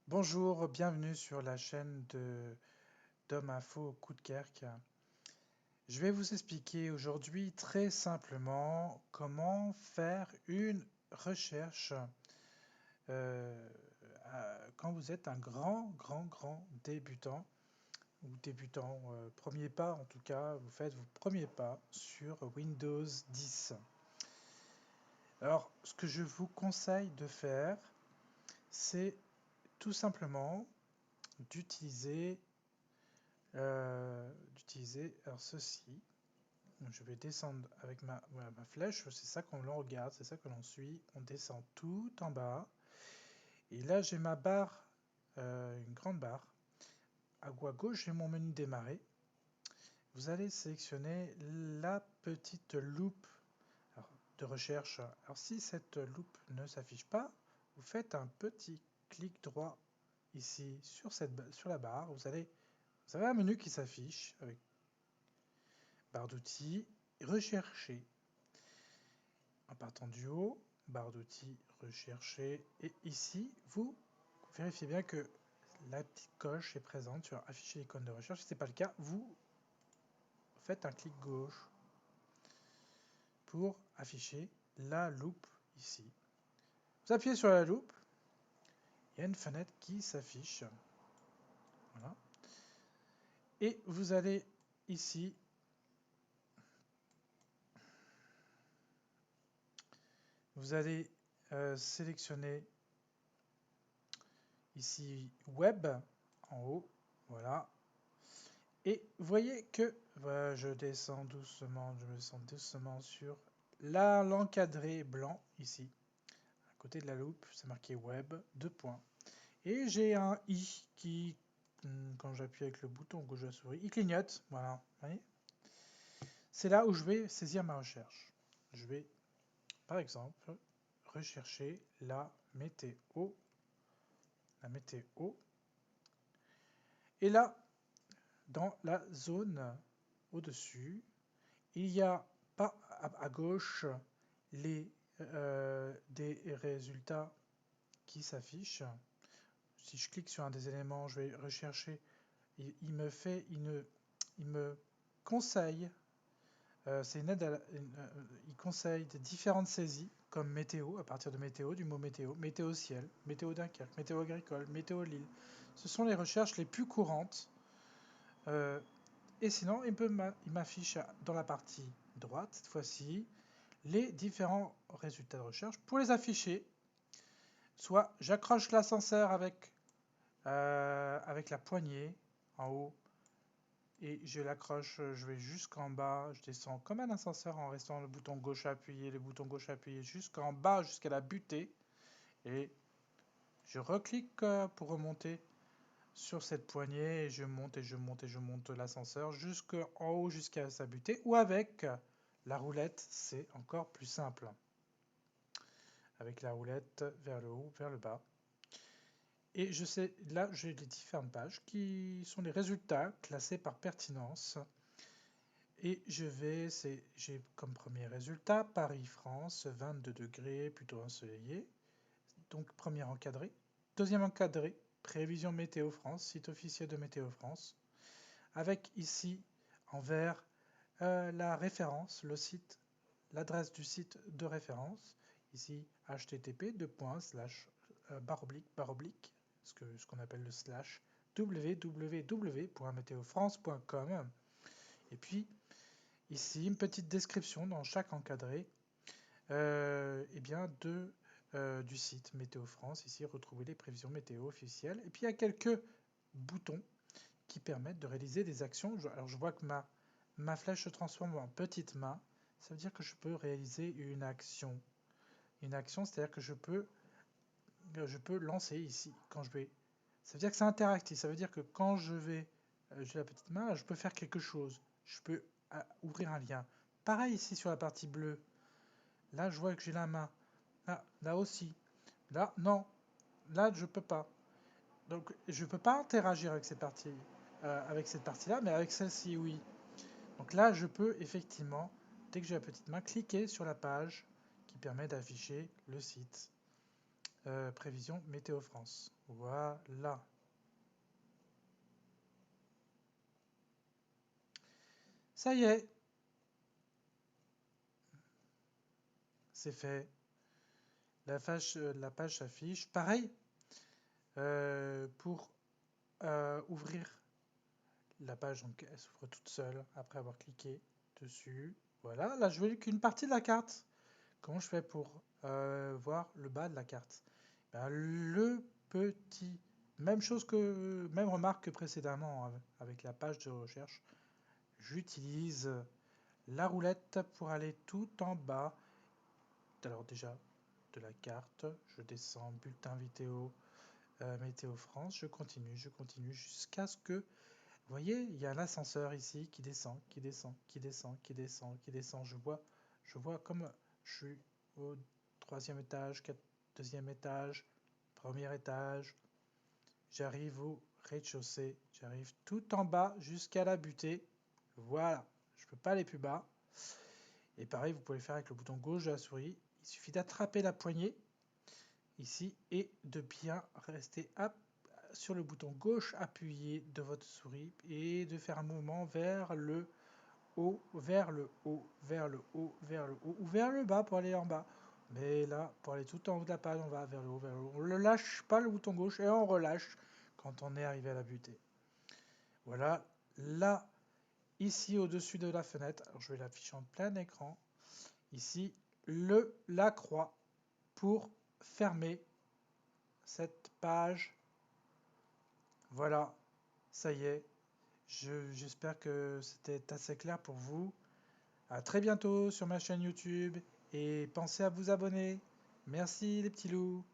Bonjour, bienvenue sur la chaîne de Dom Info Coudekerque. Je vais vous expliquer aujourd'hui très simplement comment faire une recherche euh, quand vous êtes un grand débutant ou débutant, premier pas en tout cas, vous faites vos premiers pas sur Windows 10. Alors, ce que je vous conseille de faire, c'est tout simplement d'utiliser alors ceci. Donc, je vais descendre avec ma flèche, c'est ça qu'on l'on regarde, c'est ça que l'on suit. On descend tout en bas. Et là, j'ai ma barre, une grande barre. À gauche, j'ai mon menu démarrer. Vous allez sélectionner la petite loupe de recherche. Alors, si cette loupe ne s'affiche pas, vous faites un petit clic droit ici sur la barre. Vous avez un menu qui s'affiche avec barre d'outils, rechercher. En partant du haut, barre d'outils, rechercher. Et ici, vous vérifiez bien que la petite coche est présente sur afficher l'icône de recherche. Si ce n'est pas le cas, vous faites un clic gauche pour afficher la loupe ici. Vous appuyez sur la loupe, il y a une fenêtre qui s'affiche. Voilà. Et vous allez ici sélectionner ici Web en haut. Voilà. Et vous voyez que je descends doucement, je me sens doucement sur l'encadré blanc ici. À côté de la loupe, c'est marqué Web, 2 points. Et j'ai un i qui, quand j'appuie avec le bouton gauche de la souris, il clignote. Voilà. C'est là où je vais saisir ma recherche. Je vais, par exemple, rechercher la météo. La météo. Et là, dans la zone au-dessus, il y a pas à gauche des résultats qui s'affichent. Si je clique sur un des éléments, je vais rechercher. Il me conseille, c'est une aide il conseille des différentes saisies comme météo, à partir de météo, du mot météo, météo ciel, météo Dunkerque, météo agricole, météo Lille. Ce sont les recherches les plus courantes. Et sinon, il m'affiche dans la partie droite, cette fois-ci, les différents résultats de recherche. Pour les afficher, soit j'accroche l'ascenseur avec la poignée en haut et je l'accroche, je vais jusqu'en bas, je descends comme un ascenseur en restant le bouton gauche appuyé, jusqu'en bas, jusqu'à la butée. Et je reclique pour remonter sur cette poignée et je monte l'ascenseur jusqu'en haut, jusqu'à sa butée. Ou avec la roulette, c'est encore plus simple. Avec la roulette vers le haut, vers le bas. Et je sais, là, j'ai les différentes pages qui sont les résultats classés par pertinence. Et j'ai comme premier résultat Paris-France, 22 degrés, plutôt ensoleillé. Donc, premier encadré. Deuxième encadré, prévision Météo France, site officiel de Météo France. Avec ici, en vert, la référence, le site, l'adresse du site de référence. Ici, http barre oblique, ce qu'on appelle le slash, www.météofrance.com. Et puis, ici, une petite description dans chaque encadré du site Météo France. Ici, retrouver les prévisions météo officielles. Et puis, il y a quelques boutons qui permettent de réaliser des actions. Alors, je vois que ma flèche se transforme en petite main. Ça veut dire que je peux réaliser une action. Une action, c'est-à-dire que je peux lancer ici quand je vais. Ça veut dire que c'est interactif. Ça veut dire que quand j'ai la petite main, je peux faire quelque chose. Je peux ouvrir un lien. Pareil ici sur la partie bleue. Là, je vois que j'ai la main. Là aussi. Là, non. Là, je peux pas. Donc, je peux pas interagir avec cette partie-là, mais avec celle-ci, oui. Donc là, je peux effectivement, dès que j'ai la petite main, cliquer sur la page qui permet d'afficher le site. prévision Météo France. Voilà. Ça y est, c'est fait. La page s'affiche. Pareil, pour ouvrir la page, donc elle s'ouvre toute seule après avoir cliqué dessus. Voilà, là je veux qu'une partie de la carte. Comment je fais pour voir le bas de la carte? Ben, le petit, même remarque que précédemment avec la page de recherche. J'utilise la roulette pour aller tout en bas. Alors déjà de la carte, je descends bulletin vidéo, météo France, je continue jusqu'à ce que, vous voyez, il y a un ascenseur ici qui descend, qui descend, qui descend, qui descend, qui descend. Je vois comme je suis au 3e étage, deuxième étage, premier étage. J'arrive au rez-de-chaussée, j'arrive tout en bas jusqu'à la butée. Voilà, je peux pas aller plus bas. Et pareil, vous pouvez le faire avec le bouton gauche de la souris. Il suffit d'attraper la poignée ici et de bien rester sur le bouton gauche appuyé de votre souris et de faire un mouvement vers le haut, vers le haut, vers le haut, vers le haut ou vers le bas pour aller en bas. Mais là, pour aller tout en haut de la page, on va vers le haut, vers le haut. On ne lâche pas le bouton gauche et on relâche quand on est arrivé à la butée. Voilà, là, ici au-dessus de la fenêtre, alors je vais l'afficher en plein écran. Ici, la croix pour fermer cette page. Voilà, ça y est. J'espère que c'était assez clair pour vous. À très bientôt sur ma chaîne YouTube et pensez à vous abonner. Merci les petits loups.